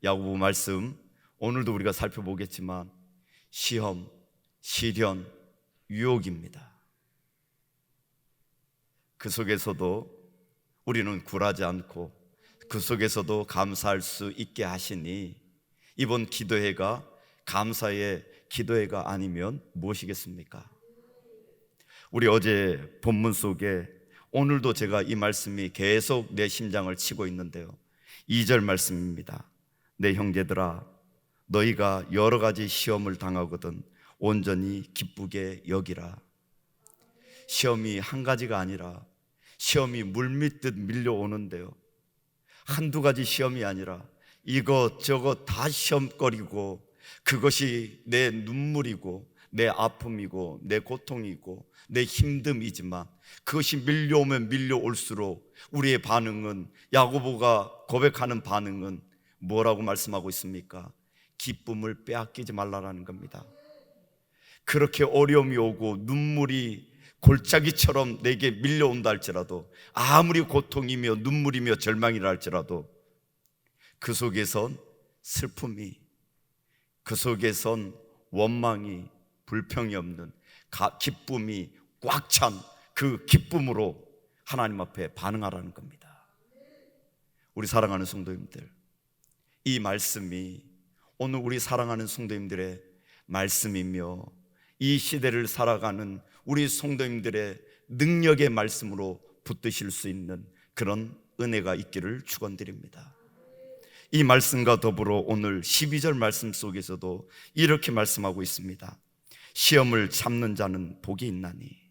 야고보 말씀 오늘도 우리가 살펴보겠지만 시험, 시련, 유혹입니다. 그 속에서도 우리는 굴하지 않고 그 속에서도 감사할 수 있게 하시니 이번 기도회가 감사의 기도회가 아니면 무엇이겠습니까? 우리 어제 본문 속에 오늘도 제가 이 말씀이 계속 내 심장을 치고 있는데요, 2절 말씀입니다. 내 형제들아, 너희가 여러 가지 시험을 당하거든 온전히 기쁘게 여기라. 시험이 한 가지가 아니라 시험이 물밀듯 밀려오는데요, 한두 가지 시험이 아니라 이것저것 다 시험거리고 그것이 내 눈물이고 내 아픔이고 내 고통이고 내 힘듦이지만 그것이 밀려오면 밀려올수록 우리의 반응은, 야고보가 고백하는 반응은 뭐라고 말씀하고 있습니까? 기쁨을 빼앗기지 말라라는 겁니다. 그렇게 어려움이 오고 눈물이 골짜기처럼 내게 밀려온다 할지라도, 아무리 고통이며 눈물이며 절망이라 할지라도 그 속에선 슬픔이, 그 속에선 원망이, 불평이 없는 기쁨이 꽉 찬 그 기쁨으로 하나님 앞에 반응하라는 겁니다. 우리 사랑하는 성도님들, 이 말씀이 오늘 우리 사랑하는 성도님들의 말씀이며 이 시대를 살아가는 우리 성도님들의 능력의 말씀으로 붙드실 수 있는 그런 은혜가 있기를 축원드립니다. 이 말씀과 더불어 오늘 12절 말씀 속에서도 이렇게 말씀하고 있습니다. 시험을 참는 자는 복이 있나니.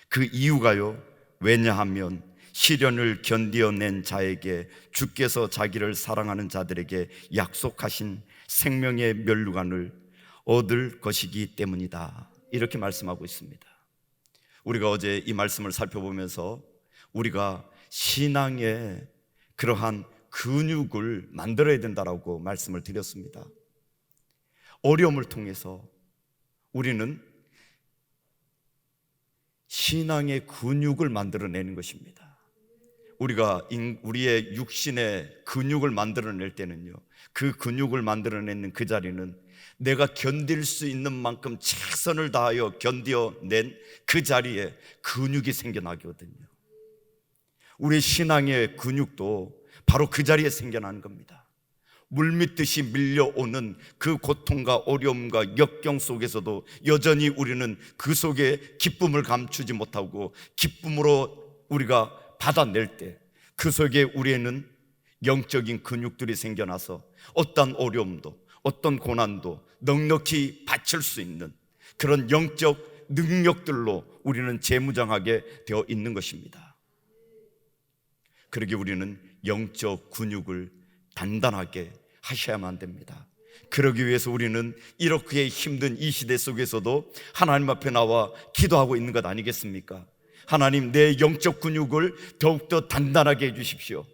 그 이유가요, 왜냐하면 시련을 견디어낸 자에게 주께서 자기를 사랑하는 자들에게 약속하신 생명의 면류관을 얻을 것이기 때문이다. 이렇게 말씀하고 있습니다. 우리가 어제 이 말씀을 살펴보면서 우리가 신앙의 그러한 근육을 만들어야 된다라고 말씀을 드렸습니다. 어려움을 통해서 우리는 신앙의 근육을 만들어내는 것입니다. 우리가 우리의 육신의 근육을 만들어낼 때는요, 그 근육을 만들어내는 그 자리는 내가 견딜 수 있는 만큼 최선을 다하여 견뎌낸 그 자리에 근육이 생겨나거든요. 우리 신앙의 근육도 바로 그 자리에 생겨나는 겁니다. 물밀듯이 밀려오는 그 고통과 어려움과 역경 속에서도 여전히 우리는 그 속에 기쁨을 감추지 못하고 기쁨으로 우리가 받아낼 때 그 속에 우리에는 영적인 근육들이 생겨나서 어떤 어려움도 어떤 고난도 넉넉히 바칠 수 있는 그런 영적 능력들로 우리는 재무장하게 되어 있는 것입니다. 그러기에 우리는 영적 근육을 단단하게 하셔야만 됩니다. 그러기 위해서 우리는 이렇게 힘든 이 시대 속에서도 하나님 앞에 나와 기도하고 있는 것 아니겠습니까? 하나님, 내 영적 근육을 더욱더 단단하게 해주십시오.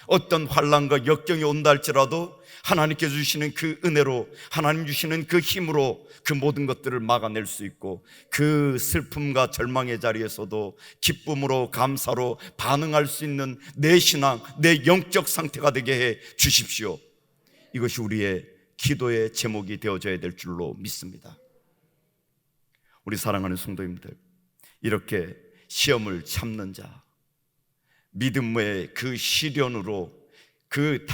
어떤 환난과 역경이 온다 할지라도 하나님께서 주시는 그 은혜로, 하나님 주시는 그 힘으로 그 모든 것들을 막아낼 수 있고 그 슬픔과 절망의 자리에서도 기쁨으로 감사로 반응할 수 있는 내 신앙, 내 영적 상태가 되게 해 주십시오. 이것이 우리의 기도의 제목이 되어져야 될 줄로 믿습니다. 우리 사랑하는 성도님들, 이렇게 시험을 참는 자, 믿음의 그 시련으로, 그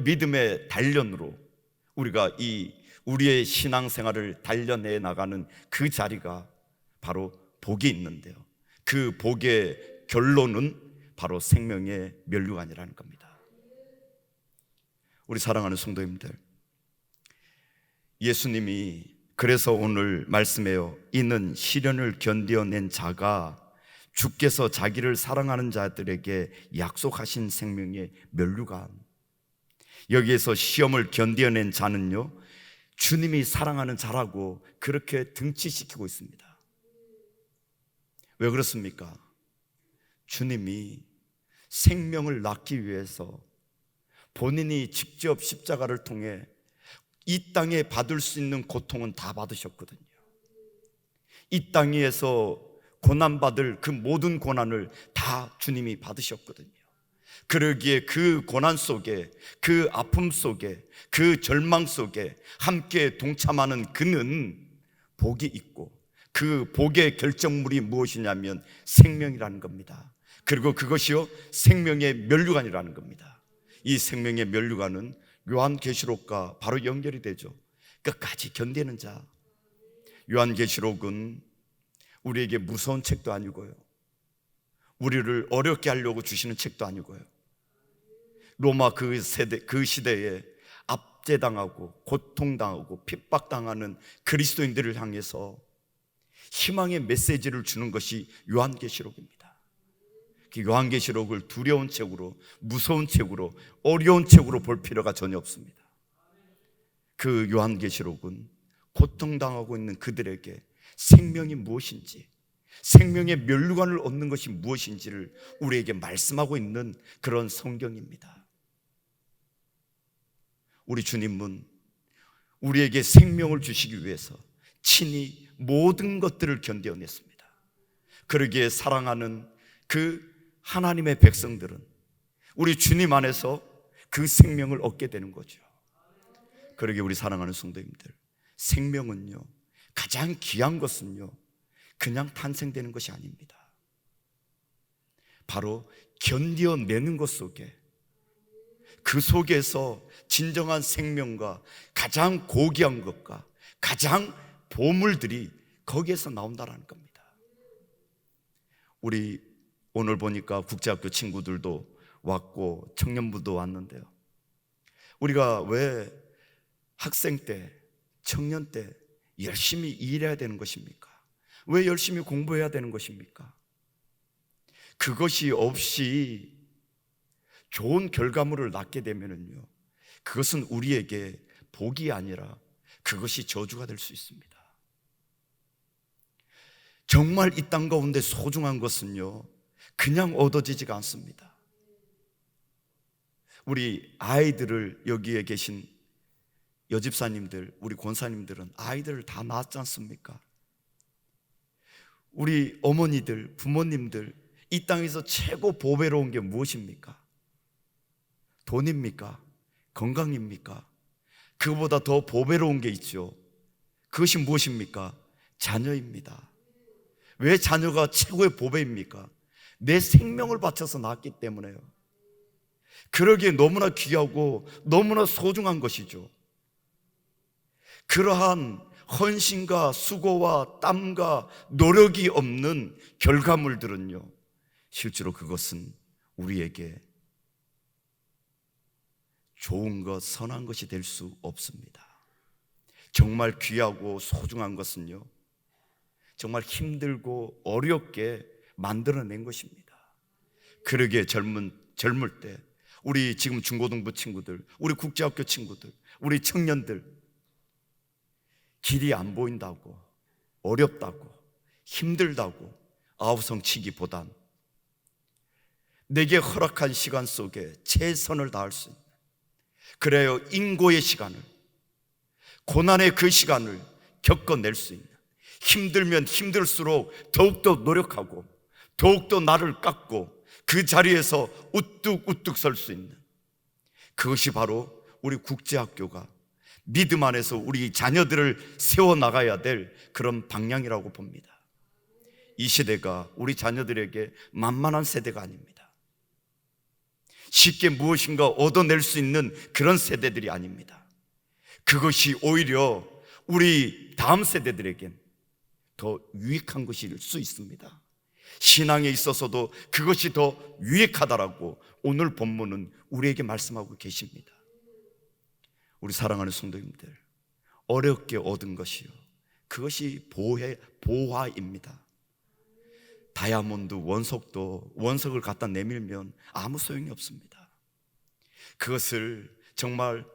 믿음의 단련으로 우리가 우리의 신앙생활을 단련해 나가는 그 자리가 바로 복이 있는데요, 그 복의 결론은 바로 생명의 면류관이라는 겁니다. 우리 사랑하는 성도님들, 예수님이 그래서 오늘 말씀해요. 이는 시련을 견뎌낸 자가 주께서 자기를 사랑하는 자들에게 약속하신 생명의 면류관. 여기에서 시험을 견뎌낸 자는요, 주님이 사랑하는 자라고 그렇게 등치시키고 있습니다. 왜 그렇습니까? 주님이 생명을 낳기 위해서 본인이 직접 십자가를 통해 이 땅에 받을 수 있는 고통은 다 받으셨거든요. 이 땅에서 고난받을 그 모든 고난을 다 주님이 받으셨거든요. 그러기에 그 고난 속에, 그 아픔 속에, 그 절망 속에 함께 동참하는 그는 복이 있고, 그 복의 결정물이 무엇이냐면 생명이라는 겁니다. 그리고 그것이요, 생명의 면류관이라는 겁니다. 이 생명의 면류관은 요한계시록과 바로 연결이 되죠. 끝까지 견디는 자. 요한계시록은 우리에게 무서운 책도 아니고요, 우리를 어렵게 하려고 주시는 책도 아니고요, 로마 그 시대에 압제당하고 고통당하고 핍박당하는 그리스도인들을 향해서 희망의 메시지를 주는 것이 요한계시록입니다. 그 요한계시록을 두려운 책으로, 무서운 책으로, 어려운 책으로 볼 필요가 전혀 없습니다. 그 요한계시록은 고통당하고 있는 그들에게 생명이 무엇인지, 생명의 면류관을 얻는 것이 무엇인지를 우리에게 말씀하고 있는 그런 성경입니다. 우리 주님은 우리에게 생명을 주시기 위해서 친히 모든 것들을 견뎌냈습니다. 그러기에 사랑하는 그 하나님의 백성들은 우리 주님 안에서 그 생명을 얻게 되는 거죠. 그러기에 우리 사랑하는 성도님들, 생명은요, 가장 귀한 것은요, 그냥 탄생되는 것이 아닙니다. 바로 견뎌내는 것 속에, 그 속에서 진정한 생명과 가장 고귀한 것과 가장 보물들이 거기에서 나온다는 겁니다. 우리 오늘 보니까 국제학교 친구들도 왔고 청년부도 왔는데요, 우리가 왜 학생 때, 청년 때 열심히 일해야 되는 것입니까? 왜 열심히 공부해야 되는 것입니까? 그것이 없이 좋은 결과물을 낳게 되면요, 그것은 우리에게 복이 아니라 그것이 저주가 될 수 있습니다. 정말 이 땅 가운데 소중한 것은요, 그냥 얻어지지가 않습니다. 우리 아이들을, 여기에 계신 여집사님들, 우리 권사님들은 아이들을 다 낳았지 않습니까? 우리 어머니들, 부모님들, 이 땅에서 최고 보배로운 게 무엇입니까? 돈입니까? 건강입니까? 그보다 더 보배로운 게 있죠. 그것이 무엇입니까? 자녀입니다. 왜 자녀가 최고의 보배입니까? 내 생명을 바쳐서 낳았기 때문에요. 그러기에 너무나 귀하고 너무나 소중한 것이죠. 그러한 헌신과 수고와 땀과 노력이 없는 결과물들은요, 실제로 그것은 우리에게 좋은 것, 선한 것이 될 수 없습니다. 정말 귀하고 소중한 것은요, 정말 힘들고 어렵게 만들어낸 것입니다. 그러기에 젊을 때 우리 지금 중고등부 친구들, 우리 국제학교 친구들, 우리 청년들, 길이 안 보인다고, 어렵다고, 힘들다고 아우성치기보단 내게 허락한 시간 속에 최선을 다할 수 있는, 그래요, 인고의 시간을, 고난의 그 시간을 겪어낼 수 있는, 힘들면 힘들수록 더욱더 노력하고 더욱더 나를 깎고 그 자리에서 우뚝우뚝 설 수 있는, 그것이 바로 우리 국제학교가 믿음 안에서 우리 자녀들을 세워나가야 될 그런 방향이라고 봅니다. 이 시대가 우리 자녀들에게 만만한 세대가 아닙니다. 쉽게 무엇인가 얻어낼 수 있는 그런 세대들이 아닙니다. 그것이 오히려 우리 다음 세대들에겐 더 유익한 것일 수 있습니다. 신앙에 있어서도 그것이 더 유익하다라고 오늘 본문은 우리에게 말씀하고 계십니다. 우리 사랑하는 성도님들, 어렵게 얻은 것이요, 그것이 보화입니다. 다이아몬드, 원석을 갖다 내밀면 아무 소용이 없습니다. 그것을 정말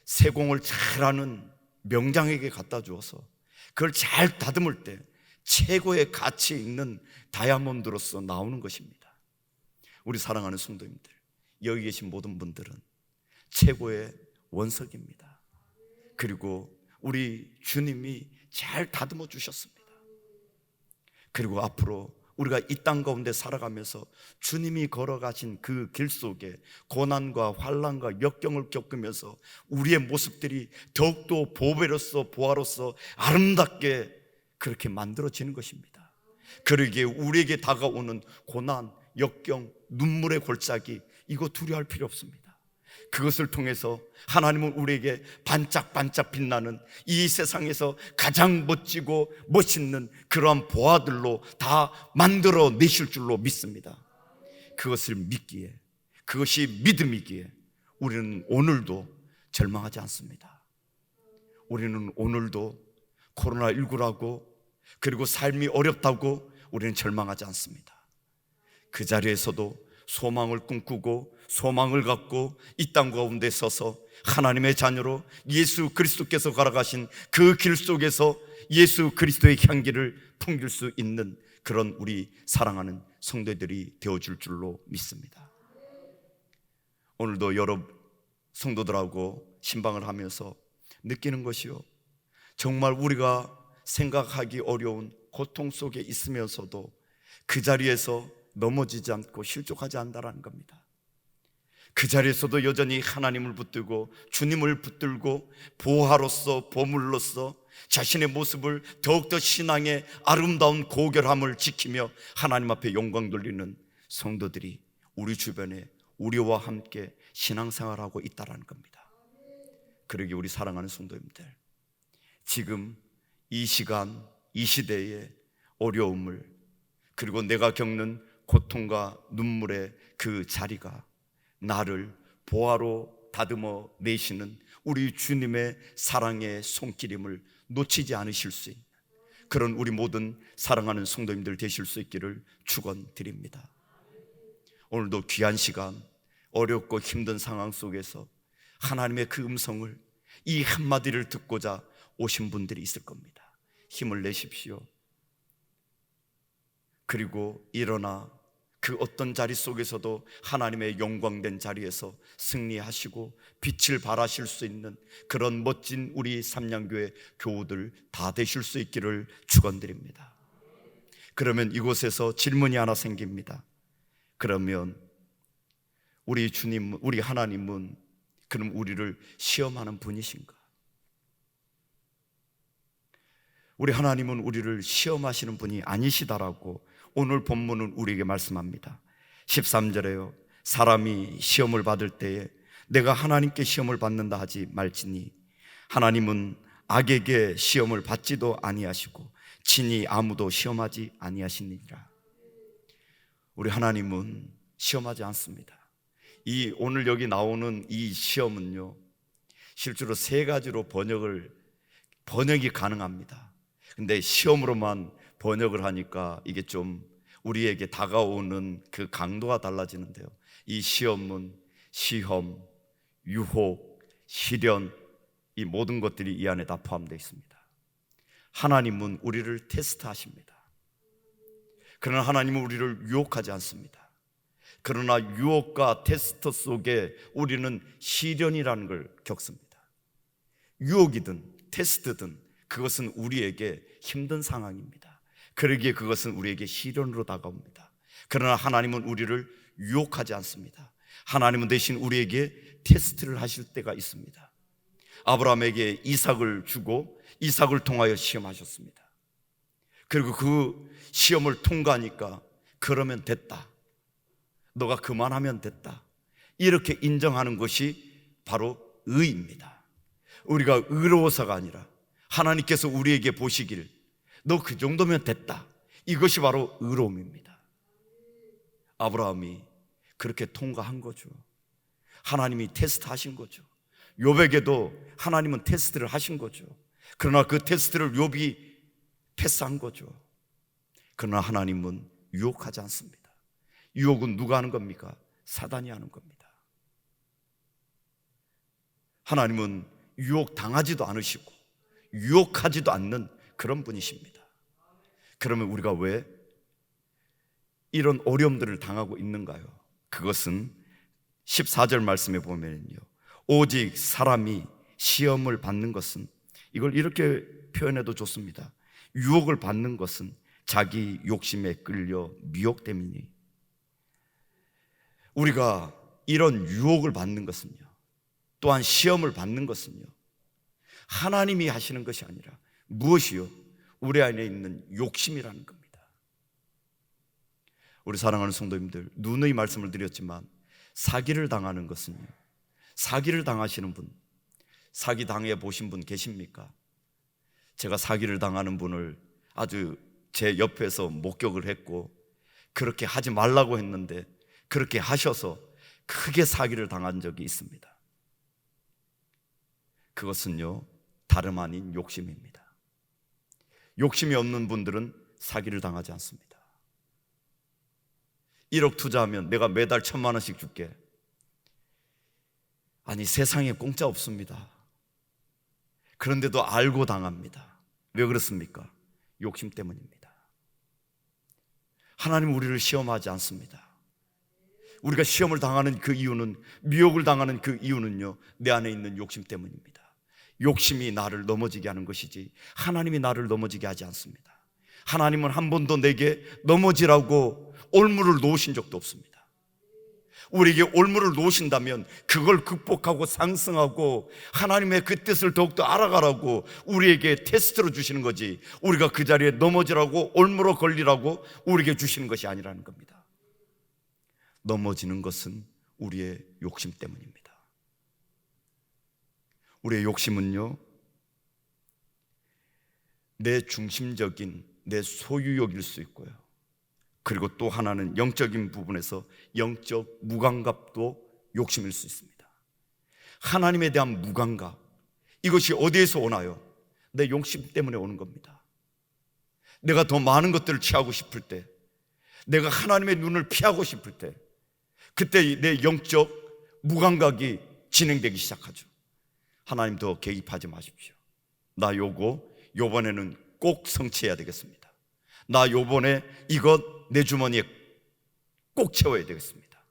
세공을 잘하는 명장에게 갖다 주어서 그걸 잘 다듬을 때 최고의 가치 있는 다이아몬드로서 나오는 것입니다. 우리 사랑하는 성도님들, 여기 계신 모든 분들은 최고의 원석입니다. 그리고 우리 주님이 잘 다듬어 주셨습니다. 그리고 앞으로 우리가 이 땅 가운데 살아가면서 주님이 걸어가신 그 길 속에 고난과 환난과 역경을 겪으면서 우리의 모습들이 더욱더 보배로서 보아로서 아름답게 그렇게 만들어지는 것입니다. 그러기에 우리에게 다가오는 고난, 역경, 눈물의 골짜기, 이거 두려워할 필요 없습니다. 그것을 통해서 하나님은 우리에게 반짝반짝 빛나는 이 세상에서 가장 멋지고 멋있는 그러한 보아들로 다 만들어 내실 줄로 믿습니다. 그것을 믿기에, 그것이 믿음이기에 우리는 오늘도 절망하지 않습니다. 우리는 오늘도 코로나19라고, 그리고 삶이 어렵다고 우리는 절망하지 않습니다. 그 자리에서도 소망을 꿈꾸고 소망을 갖고 이 땅 가운데 서서 하나님의 자녀로 예수 그리스도께서 걸어가신 그 길 속에서 예수 그리스도의 향기를 풍길 수 있는 그런 우리 사랑하는 성도들이 되어줄 줄로 믿습니다. 오늘도 여러 성도들하고 신방을 하면서 느끼는 것이요, 정말 우리가 생각하기 어려운 고통 속에 있으면서도 그 자리에서 넘어지지 않고 실족하지 않는다는 겁니다. 그 자리에서도 여전히 하나님을 붙들고 주님을 붙들고 보화로서 보물로서 자신의 모습을 더욱더 신앙의 아름다운 고결함을 지키며 하나님 앞에 영광 돌리는 성도들이 우리 주변에 우리와 함께 신앙생활하고 있다는 겁니다. 그러기에 우리 사랑하는 성도님들, 지금 이 시간, 이 시대의 어려움을, 그리고 내가 겪는 고통과 눈물의 그 자리가 나를 보화로 다듬어 내시는 우리 주님의 사랑의 손길임을 놓치지 않으실 수 있는 그런 우리 모든 사랑하는 성도님들 되실 수 있기를 축원드립니다. 오늘도 귀한 시간, 어렵고 힘든 상황 속에서 하나님의 그 음성을, 이 한마디를 듣고자 오신 분들이 있을 겁니다. 힘을 내십시오. 그리고 일어나 그 어떤 자리 속에서도 하나님의 영광된 자리에서 승리하시고 빛을 발하실 수 있는 그런 멋진 우리 삼양교회 교우들 다 되실 수 있기를 축원드립니다. 그러면 이곳에서 질문이 하나 생깁니다. 그러면 우리 주님, 우리 하나님은 그럼 우리를 시험하는 분이신가? 우리 하나님은 우리를 시험하시는 분이 아니시다라고 오늘 본문은 우리에게 말씀합니다. 13절에요, 사람이 시험을 받을 때에 내가 하나님께 시험을 받는다 하지 말지니 하나님은 악에게 시험을 받지도 아니하시고 친히 아무도 시험하지 아니하시니라. 우리 하나님은 시험하지 않습니다. 이 오늘 여기 나오는 이 시험은요, 실제로 세 가지로 번역이 가능합니다. 근데 시험으로만 번역을 하니까 이게 좀 우리에게 다가오는 그 강도가 달라지는데요, 이 시험은 시험, 유혹, 시련, 이 모든 것들이 이 안에 다 포함되어 있습니다. 하나님은 우리를 테스트하십니다. 그러나 하나님은 우리를 유혹하지 않습니다. 그러나 유혹과 테스트 속에 우리는 시련이라는 걸 겪습니다. 유혹이든 테스트든 그것은 우리에게 힘든 상황입니다. 그러기에 그것은 우리에게 시련으로 다가옵니다. 그러나 하나님은 우리를 유혹하지 않습니다. 하나님은 대신 우리에게 테스트를 하실 때가 있습니다. 아브라함에게 이삭을 주고 이삭을 통하여 시험하셨습니다. 그리고 그 시험을 통과하니까 그러면 됐다, 너가 그만하면 됐다, 이렇게 인정하는 것이 바로 의입니다. 우리가 의로워서가 아니라 하나님께서 우리에게 보시길 너 그 정도면 됐다, 이것이 바로 의로움입니다. 아브라함이 그렇게 통과한 거죠. 하나님이 테스트하신 거죠. 욥에게도 하나님은 테스트를 하신 거죠. 그러나 그 테스트를 욥이 패스한 거죠. 그러나 하나님은 유혹하지 않습니다. 유혹은 누가 하는 겁니까? 사단이 하는 겁니다. 하나님은 유혹당하지도 않으시고 유혹하지도 않는 그런 분이십니다. 그러면 우리가 왜 이런 어려움들을 당하고 있는가요? 그것은 14절 말씀에 보면요, 오직 사람이 시험을 받는 것은, 이걸 이렇게 표현해도 좋습니다. 유혹을 받는 것은 자기 욕심에 끌려 미혹됨이니. 우리가 이런 유혹을 받는 것은요, 또한 시험을 받는 것은요, 하나님이 하시는 것이 아니라 무엇이요? 우리 안에 있는 욕심이라는 겁니다. 우리 사랑하는 성도님들, 누누이 말씀을 드렸지만 사기를 당하는 것은요, 사기를 당하시는 분, 사기 당해 보신 분 계십니까? 제가 사기를 당하는 분을 아주 제 옆에서 목격을 했고, 그렇게 하지 말라고 했는데 그렇게 하셔서 크게 사기를 당한 적이 있습니다. 그것은요, 다름 아닌 욕심입니다. 욕심이 없는 분들은 사기를 당하지 않습니다. 1억 투자하면 내가 매달 1,000만 원씩 줄게. 아니, 세상에 공짜 없습니다. 그런데도 알고 당합니다. 왜 그렇습니까? 욕심 때문입니다. 하나님은 우리를 시험하지 않습니다. 우리가 시험을 당하는 그 이유는, 미혹을 당하는 그 이유는요, 내 안에 있는 욕심 때문입니다. 욕심이 나를 넘어지게 하는 것이지 하나님이 나를 넘어지게 하지 않습니다. 하나님은 한 번도 내게 넘어지라고 올무를 놓으신 적도 없습니다. 우리에게 올무를 놓으신다면 그걸 극복하고 상승하고 하나님의 그 뜻을 더욱더 알아가라고 우리에게 테스트로 주시는 거지, 우리가 그 자리에 넘어지라고 올무로 걸리라고 우리에게 주시는 것이 아니라는 겁니다. 넘어지는 것은 우리의 욕심 때문입니다. 우리의 욕심은요, 내 중심적인 내 소유욕일 수 있고요, 그리고 또 하나는 영적인 부분에서 영적 무감각도 욕심일 수 있습니다. 하나님에 대한 무감각, 이것이 어디에서 오나요? 내 욕심 때문에 오는 겁니다. 내가 더 많은 것들을 취하고 싶을 때, 내가 하나님의 눈을 피하고 싶을 때, 그때 내 영적 무감각이 진행되기 시작하죠. 하나님 더 개입하지 마십시오. 나 요번에는 꼭 성취해야 되겠습니다. 나 요번에 이것 내 주머니에 꼭 채워야 되겠습니다.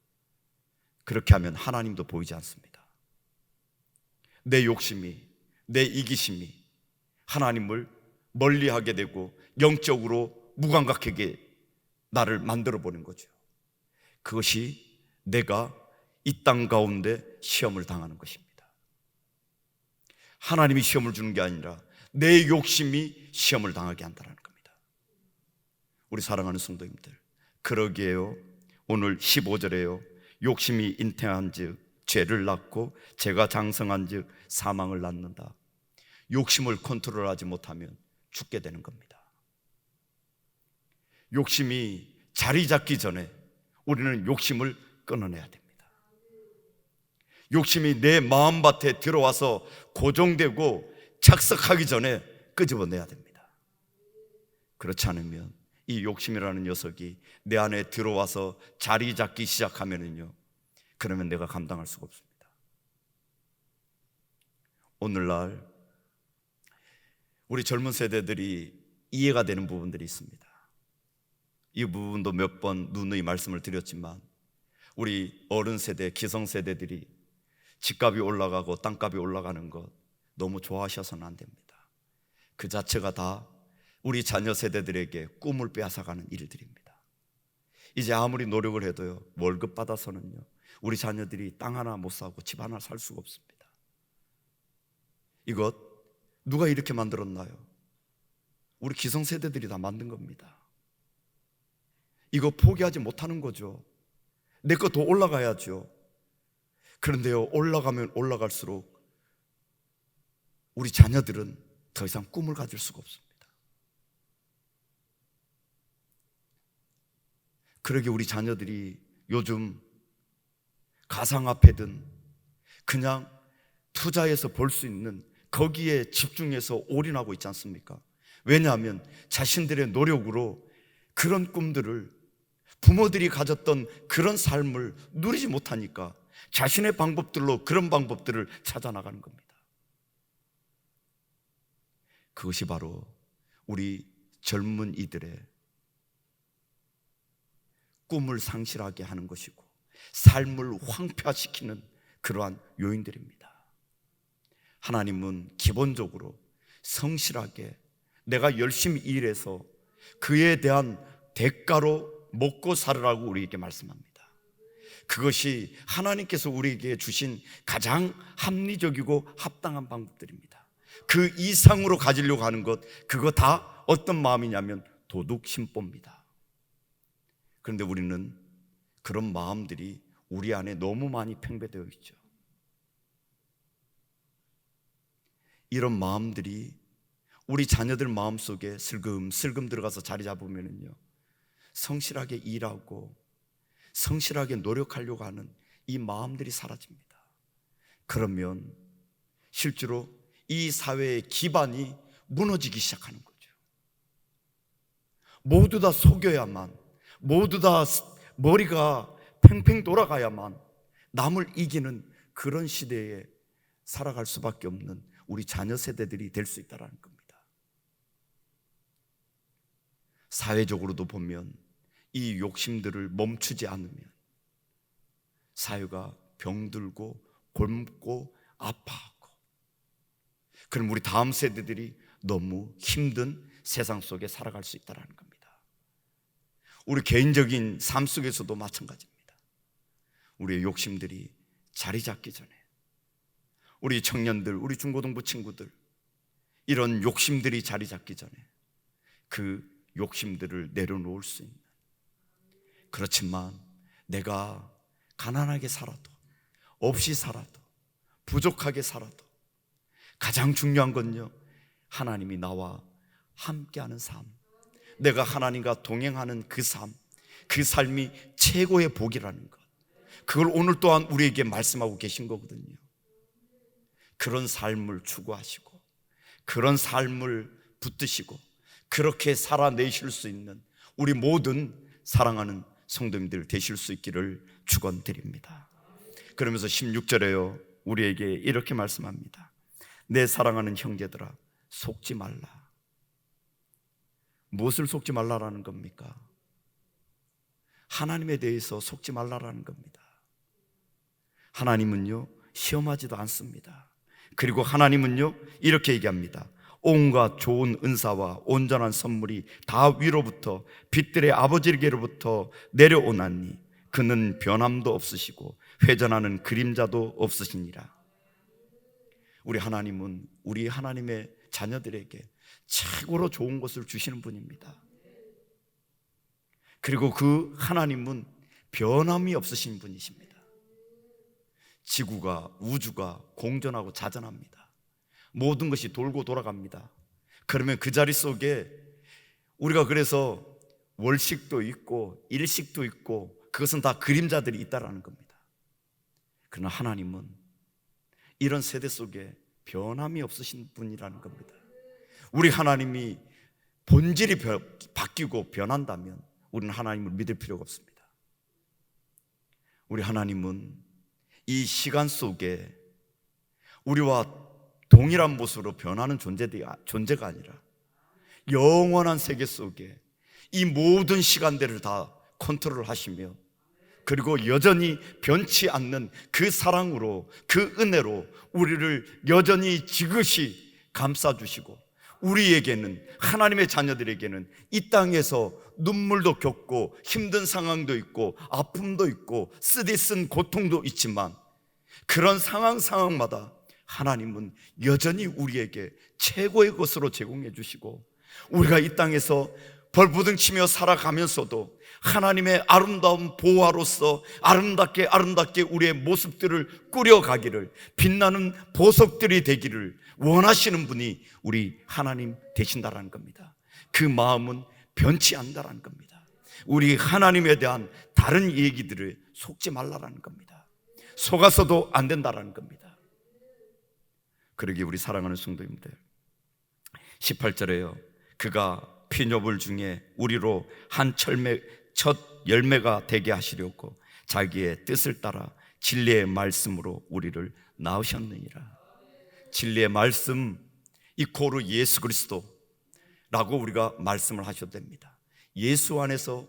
그렇게 하면 하나님도 보이지 않습니다. 내 욕심이, 내 이기심이 하나님을 멀리하게 되고 영적으로 무감각하게 나를 만들어 보는 거죠. 그것이 내가 이 땅 가운데 시험을 당하는 것입니다. 하나님이 시험을 주는 게 아니라 내 욕심이 시험을 당하게 한다는 겁니다. 우리 사랑하는 성도님들, 그러기에요, 오늘 15절에요, 욕심이 잉태한 즉 죄를 낳고 죄가 장성한 즉 사망을 낳는다. 욕심을 컨트롤하지 못하면 죽게 되는 겁니다. 욕심이 자리 잡기 전에 우리는 욕심을 끊어내야 됩니다. 욕심이 내 마음밭에 들어와서 고정되고 착석하기 전에 끄집어내야 됩니다. 그렇지 않으면 이 욕심이라는 녀석이 내 안에 들어와서 자리 잡기 시작하면은요, 그러면 내가 감당할 수가 없습니다. 오늘날 우리 젊은 세대들이 이해가 되는 부분들이 있습니다. 이 부분도 몇 번 누누이 말씀을 드렸지만, 우리 어른 세대, 기성 세대들이 집값이 올라가고 땅값이 올라가는 것 너무 좋아하셔서는 안 됩니다. 그 자체가 다 우리 자녀 세대들에게 꿈을 빼앗아가는 일들입니다. 이제 아무리 노력을 해도요, 월급 받아서는요, 우리 자녀들이 땅 하나 못 사고 집 하나 살 수가 없습니다. 이것 누가 이렇게 만들었나요? 우리 기성세대들이 다 만든 겁니다. 이거 포기하지 못하는 거죠. 내 거 더 올라가야죠. 그런데요, 올라가면 올라갈수록 우리 자녀들은 더 이상 꿈을 가질 수가 없습니다. 그러게 우리 자녀들이 요즘 가상화폐든 그냥 투자해서 벌 수 있는 거기에 집중해서 올인하고 있지 않습니까? 왜냐하면 자신들의 노력으로 그런 꿈들을, 부모들이 가졌던 그런 삶을 누리지 못하니까 자신의 방법들로 그런 방법들을 찾아 나가는 겁니다. 그것이 바로 우리 젊은이들의 꿈을 상실하게 하는 것이고 삶을 황폐화시키는 그러한 요인들입니다. 하나님은 기본적으로 성실하게 내가 열심히 일해서 그에 대한 대가로 먹고 살으라고 우리에게 말씀합니다. 그것이 하나님께서 우리에게 주신 가장 합리적이고 합당한 방법들입니다. 그 이상으로 가지려고 하는 것, 그거 다 어떤 마음이냐면 도둑심보입니다. 그런데 우리는 그런 마음들이 우리 안에 너무 많이 팽배되어 있죠. 이런 마음들이 우리 자녀들 마음속에 슬금슬금 들어가서 자리 잡으면요, 성실하게 일하고 성실하게 노력하려고 하는 이 마음들이 사라집니다. 그러면 실제로 이 사회의 기반이 무너지기 시작하는 거죠. 모두 다 속여야만, 모두 다 머리가 팽팽 돌아가야만 남을 이기는 그런 시대에 살아갈 수밖에 없는 우리 자녀 세대들이 될 수 있다는 겁니다. 사회적으로도 보면 이 욕심들을 멈추지 않으면 사회가 병들고 굶고 아파하고, 그럼 우리 다음 세대들이 너무 힘든 세상 속에 살아갈 수 있다는 겁니다. 우리 개인적인 삶 속에서도 마찬가지입니다. 우리의 욕심들이 자리 잡기 전에, 우리 청년들, 우리 중고등부 친구들, 이런 욕심들이 자리 잡기 전에 그 욕심들을 내려놓을 수 있는, 그렇지만 내가 가난하게 살아도, 없이 살아도, 부족하게 살아도 가장 중요한 건요, 하나님이 나와 함께하는 삶, 내가 하나님과 동행하는 그 삶, 그 삶이 최고의 복이라는 것, 그걸 오늘 또한 우리에게 말씀하고 계신 거거든요. 그런 삶을 추구하시고 그런 삶을 붙드시고 그렇게 살아내실 수 있는 우리 모든 사랑하는 성도님들 되실 수 있기를 축원드립니다. 그러면서 16절에요, 우리에게 이렇게 말씀합니다. 내 사랑하는 형제들아, 속지 말라. 무엇을 속지 말라라는 겁니까? 하나님에 대해서 속지 말라라는 겁니다. 하나님은요, 시험하지도 않습니다. 그리고 하나님은요, 이렇게 얘기합니다. 온갖 좋은 은사와 온전한 선물이 다 위로부터 빛들의 아버지께로부터 내려오나니 그는 변함도 없으시고 회전하는 그림자도 없으시니라. 우리 하나님은 우리 하나님의 자녀들에게 최고로 좋은 것을 주시는 분입니다. 그리고 그 하나님은 변함이 없으신 분이십니다. 지구가, 우주가 공전하고 자전합니다. 모든 것이 돌고 돌아갑니다. 그러면 그 자리 속에 우리가 그래서 월식도 있고 일식도 있고 그것은 다 그림자들이 있다라는 겁니다. 그러나 하나님은 이런 세대 속에 변함이 없으신 분이라는 겁니다. 우리 하나님이 본질이 바뀌고 변한다면 우리는 하나님을 믿을 필요가 없습니다. 우리 하나님은 이 시간 속에 우리와 동일한 모습으로 변하는 존재가 아니라 영원한 세계 속에 이 모든 시간들을 다 컨트롤 하시며, 그리고 여전히 변치 않는 그 사랑으로, 그 은혜로 우리를 여전히 지그시 감싸주시고, 우리에게는, 하나님의 자녀들에게는 이 땅에서 눈물도 겪고 힘든 상황도 있고 아픔도 있고 쓰디쓴 고통도 있지만, 그런 상황마다 하나님은 여전히 우리에게 최고의 것으로 제공해 주시고, 우리가 이 땅에서 벌부둥치며 살아가면서도 하나님의 아름다운 보화로서 아름답게 우리의 모습들을 꾸려가기를, 빛나는 보석들이 되기를 원하시는 분이 우리 하나님 되신다라는 겁니다. 그 마음은 변치 않는다라는 겁니다. 우리 하나님에 대한 다른 얘기들을 속지 말라라는 겁니다. 속아서도 안 된다라는 겁니다. 그러기에 우리 사랑하는 성도님들, 18절에요, 그가 피조물 중에 우리로 첫 열매가 되게 하시려고 자기의 뜻을 따라 진리의 말씀으로 우리를 낳으셨느니라. 진리의 말씀 이코르 예수 그리스도라고 우리가 말씀을 하셔도 됩니다. 예수 안에서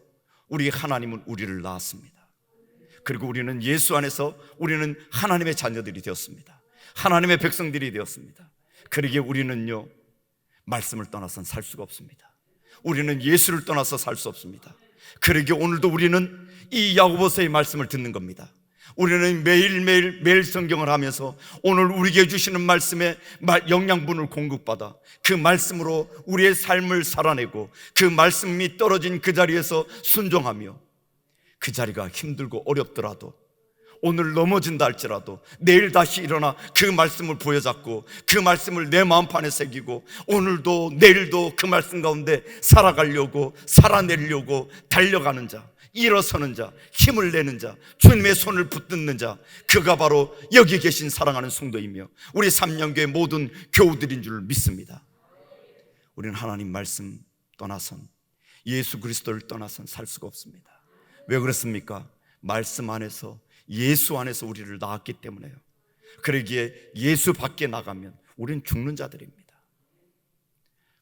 우리 하나님은 우리를 낳았습니다. 그리고 우리는 예수 안에서 우리는 하나님의 자녀들이 되었습니다. 하나님의 백성들이 되었습니다. 그러기에 우리는요, 말씀을 떠나서는 살 수가 없습니다. 우리는 예수를 떠나서 살 수 없습니다. 그러기에 오늘도 우리는 이 야고보서의 말씀을 듣는 겁니다. 우리는 매일 성경을 하면서 오늘 우리에게 주시는 말씀에 영양분을 공급받아 그 말씀으로 우리의 삶을 살아내고 그 말씀이 떨어진 그 자리에서 순종하며 그 자리가 힘들고 어렵더라도 오늘 넘어진다 할지라도 내일 다시 일어나 그 말씀을 부여잡고 그 말씀을 내 마음판에 새기고 오늘도 내일도 그 말씀 가운데 살아가려고 살아내려고 달려가는 자, 일어서는 자, 힘을 내는 자, 주님의 손을 붙드는 자, 그가 바로 여기 계신 사랑하는 성도이며 우리 삼년교회 모든 교우들인 줄 믿습니다. 우리는 하나님 말씀 떠나선, 예수 그리스도를 떠나선 살 수가 없습니다. 왜 그렇습니까? 말씀 안에서, 예수 안에서 우리를 낳았기 때문에요. 그러기에 예수 밖에 나가면 우리는 죽는 자들입니다.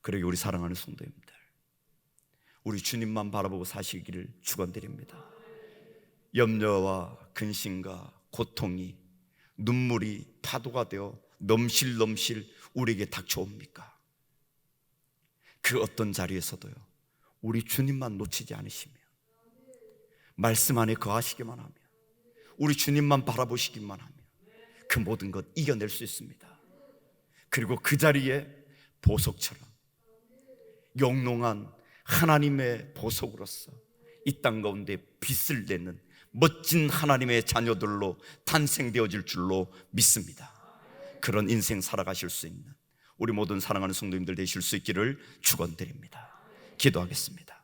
그러기에 우리 사랑하는 성도님들, 우리 주님만 바라보고 사시기를 축원드립니다. 염려와 근심과 고통이, 눈물이 파도가 되어 넘실넘실 우리에게 닥쳐옵니까? 그 어떤 자리에서도요, 우리 주님만 놓치지 않으시며 말씀 안에 거하시기만 하며 우리 주님만 바라보시기만 하며 그 모든 것 이겨낼 수 있습니다. 그리고 그 자리에 보석처럼 영롱한 하나님의 보석으로서 이 땅 가운데 빛을 내는 멋진 하나님의 자녀들로 탄생되어질 줄로 믿습니다. 그런 인생 살아가실 수 있는 우리 모든 사랑하는 성도님들 되실 수 있기를 축원드립니다. 기도하겠습니다.